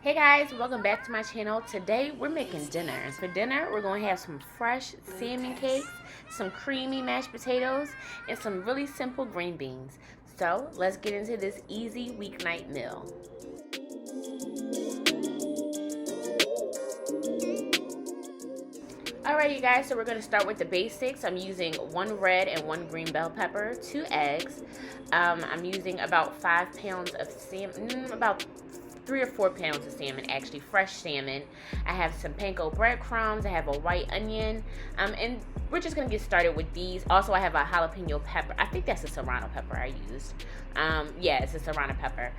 Hey guys, welcome back to my channel. Today we're making dinner. And for dinner, we're going to have some fresh salmon cakes, some creamy mashed potatoes, and some really simple green beans. So let's get into this easy weeknight meal. Alright you guys, so we're going to start with the basics. I'm using one red and one green bell pepper, 2 eggs. I'm using about 5 pounds of salmon, about 3 or 4 pounds of salmon, actually fresh salmon. I have some panko breadcrumbs. I have a white onion, and we're just gonna get started with these. Also, I have a jalapeno pepper. I think that's a serrano pepper I used. Yeah, it's a serrano pepper.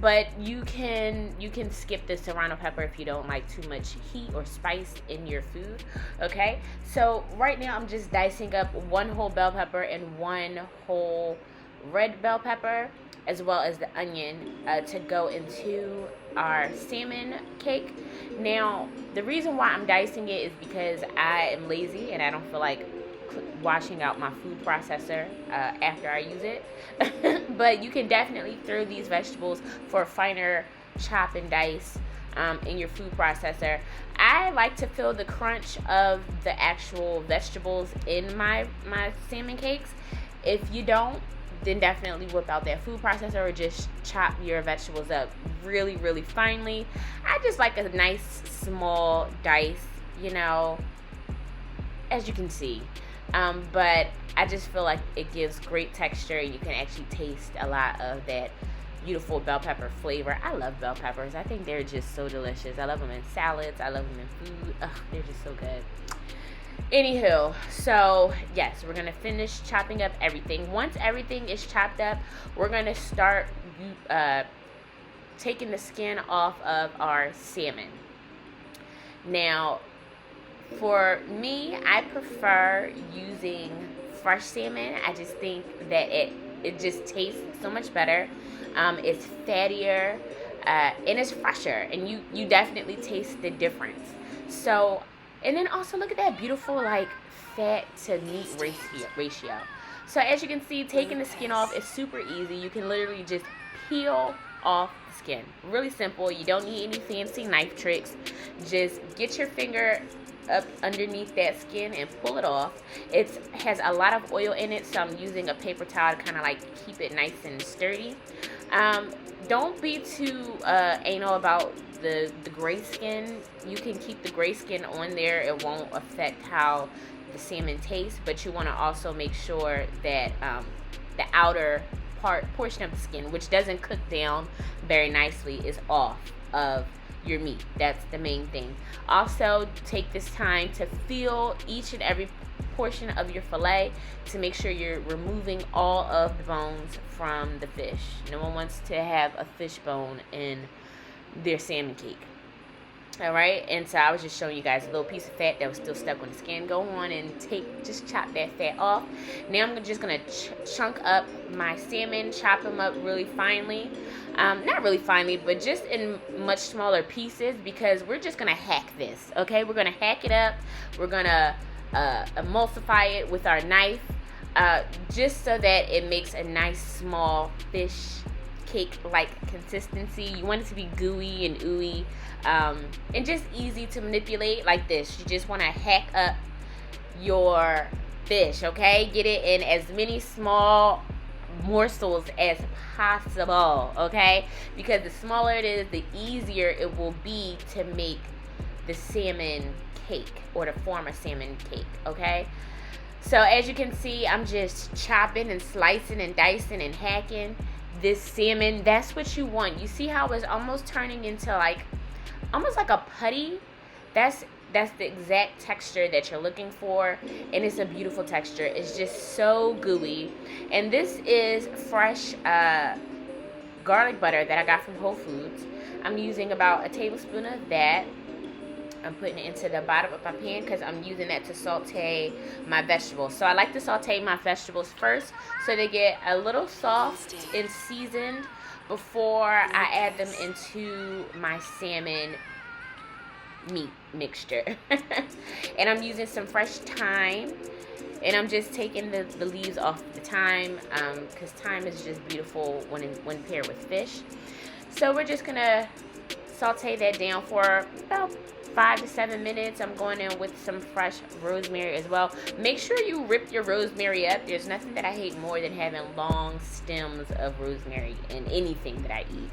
But you can skip the serrano pepper if you don't like too much heat or spice in your food. Okay, so right now I'm just dicing up one whole bell pepper and one whole red bell pepper, as well as the onion to go into our salmon cake. Now, the reason why I'm dicing it is because I am lazy and I don't feel like washing out my food processor after I use it. But you can definitely throw these vegetables for a finer chop and dice in your food processor. I like to feel the crunch of the actual vegetables in my salmon cakes. If you don't, then definitely whip out that food processor or just chop your vegetables up really, really finely. I just like a nice small dice, as you can see. But I just feel like it gives great texture. You can actually taste a lot of that beautiful bell pepper flavor. I love bell peppers. I think they're just so delicious. I love them in salads. I love them in food. Ugh, they're just so good. Anywho, so yes, we're gonna finish chopping up everything. Once everything is chopped up, we're gonna start taking the skin off of our salmon. Now, for me, I prefer using fresh salmon. I just think that it just tastes so much better. It's fattier and it's fresher, and you definitely taste the difference. So. And then also look at that beautiful like fat to meat ratio. So as you can see, taking the skin off is super easy. You can literally just peel off the skin. Really simple. You don't need any fancy knife tricks. Just get your finger up underneath that skin and pull it off. It has a lot of oil in it, so I'm using a paper towel to kind of like keep it nice and sturdy. Don't be too anal about the gray skin. You can keep the gray skin on there. It won't affect how the salmon tastes, but you want to also make sure that the outer portion of the skin, which doesn't cook down very nicely, is off of your meat. That's the main thing. Also, take this time to feel each and every portion of your fillet to make sure you're removing all of the bones from the fish. No one wants to have a fish bone in their salmon cake. All right, and so I was just showing you guys a little piece of fat that was still stuck on the skin. Go on and just chop that fat off. Now I'm just gonna chunk up my salmon, chop them up really finely. Not really finely, but just in much smaller pieces, because we're just gonna hack this. Okay, we're gonna hack it up. We're gonna emulsify it with our knife, just so that it makes a nice small fish cake like consistency. You want it to be gooey and ooey, and just easy to manipulate like this. You just want to hack up your fish, okay? Get it in as many small morsels as possible, okay? Because the smaller it is, the easier it will be to make the salmon cake, or to form a salmon cake, okay? So as you can see, I'm just chopping and slicing and dicing and hacking this salmon. That's what you want. You see how it's almost turning into like almost like a putty? That's the exact texture that you're looking for, and it's a beautiful texture. It's just so gooey. And this is fresh garlic butter that I got from Whole Foods. I'm using about a tablespoon of that. I'm putting it into the bottom of my pan because I'm using that to saute my vegetables. So I like to saute my vegetables first so they get a little soft and seasoned before I add them into my salmon meat mixture. And I'm using some fresh thyme, and I'm just taking the leaves off the thyme because thyme is just beautiful when paired with fish. So we're just gonna saute that down for about 5 to 7 minutes. I'm going in with some fresh rosemary as well. Make sure you rip your rosemary up. There's nothing that I hate more than having long stems of rosemary in anything that I eat.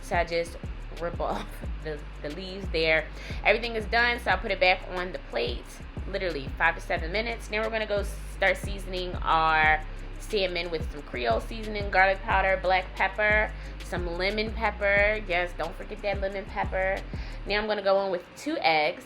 So I just rip off the leaves there. Everything is done, so I'll put it back on the plate. Literally 5 to 7 minutes. Now we're going to go start seasoning our salmon with some Creole seasoning, garlic powder, black pepper, some lemon pepper. Yes, don't forget that lemon pepper. Now I'm going to go in with 2 eggs,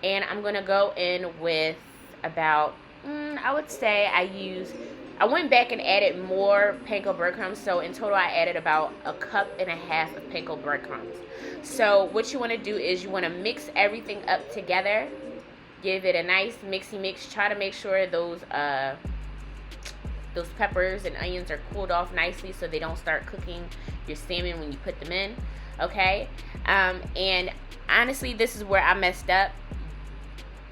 and I'm going to go in with about, I would say I went back and added more panko breadcrumbs, so in total I added about 1.5 cups of panko breadcrumbs. So what you want to do is you want to mix everything up together, give it a nice mixy mix. Try to make sure those peppers and onions are cooled off nicely so they don't start cooking your salmon when you put them in, okay? And honestly, this is where I messed up.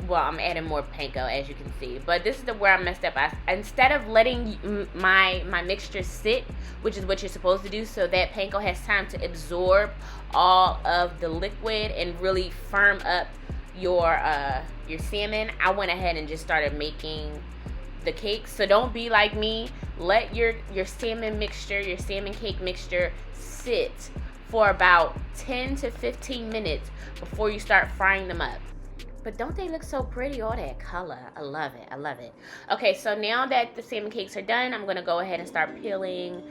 Well, I'm adding more panko, as you can see, but this is where I messed up. Instead of letting my mixture sit, which is what you're supposed to do, so that panko has time to absorb all of the liquid and really firm up your salmon, I went ahead and just started making the cakes. So don't be like me. Let your salmon mixture, your salmon cake mixture sit for about 10 to 15 minutes before you start frying them up. But don't they look so pretty? All that color. I love it. I love it. Okay, so now that the salmon cakes are done, I'm going to go ahead and start peeling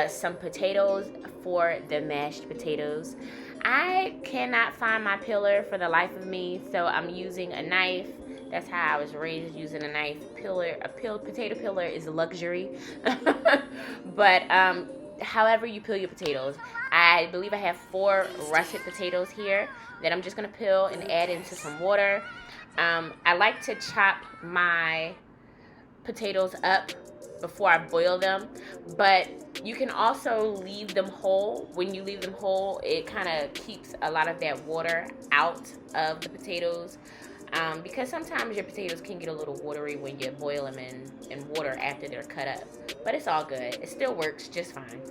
some potatoes for the mashed potatoes. I cannot find my peeler for the life of me, so I'm using a knife. That's how I was raised, using a knife. A peeled potato peeler is a luxury. But however you peel your potatoes, I believe I have 4 russet potatoes here that I'm just going to peel and add into some water. I like to chop my potatoes up before I boil them, but you can also leave them whole. When you leave them whole, it kind of keeps a lot of that water out of the potatoes, because sometimes your potatoes can get a little watery when you boil them in water after they're cut up, but it's all good. It still works just fine.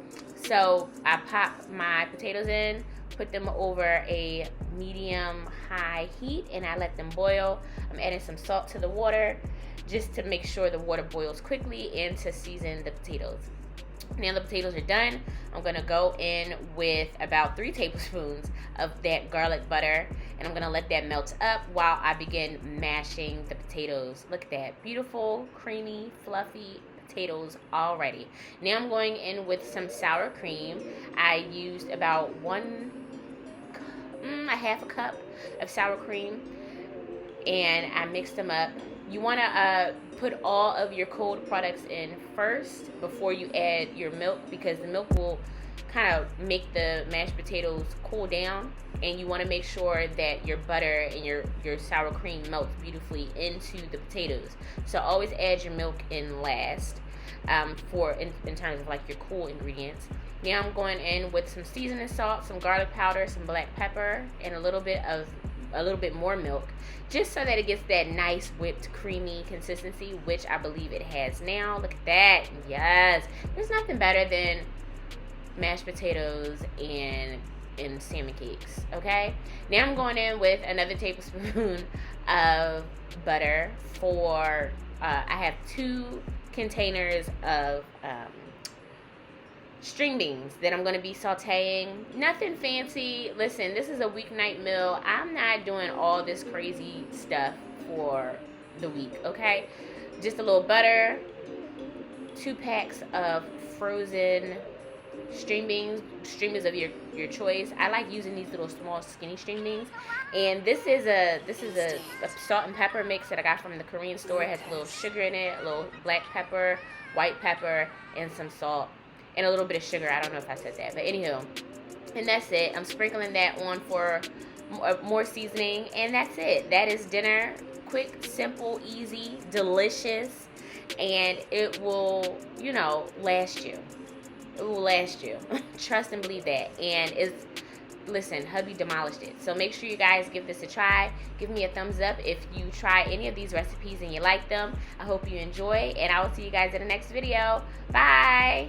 So I pop my potatoes in, put them over a medium-high heat, and I let them boil. I'm adding some salt to the water just to make sure the water boils quickly and to season the potatoes. Now the potatoes are done. I'm going to go in with about 3 tablespoons of that garlic butter, and I'm going to let that melt up while I begin mashing the potatoes. Look at that. Beautiful, creamy, fluffy potatoes already. Now I'm going in with some sour cream. I used about a half a cup of sour cream, and I mixed them up. You want to put all of your cold products in first before you add your milk, because the milk will kind of make the mashed potatoes cool down, and you want to make sure that your butter and your sour cream melts beautifully into the potatoes. So always add your milk in last, in terms of like your cool ingredients. Now I'm going in with some seasoning salt, some garlic powder, some black pepper, and a little bit more milk, just so that it gets that nice whipped creamy consistency, which I believe it has now. Look at that. Yes, there's nothing better than mashed potatoes and salmon cakes. Okay, now I'm going in with another tablespoon of butter for I have 2 containers of string beans that I'm going to be sauteing. Nothing fancy. Listen, this is a weeknight meal. I'm not doing all this crazy stuff for the week, okay? Just a little butter, 2 packs of frozen string beans of your choice. I like using these little small skinny string beans, and this is a salt and pepper mix that I got from the Korean store. It has a little sugar in it, a little black pepper, white pepper, and some salt, and a little bit of sugar. I don't know if I said that, but anywho, and that's it. I'm sprinkling that on for more seasoning, and that's it. That is dinner. Quick, simple, easy, delicious, and it will, last you. It will last you. Trust and believe that. And listen, hubby demolished it. So make sure you guys give this a try. Give me a thumbs up if you try any of these recipes and you like them. I hope you enjoy, and I will see you guys in the next video. Bye.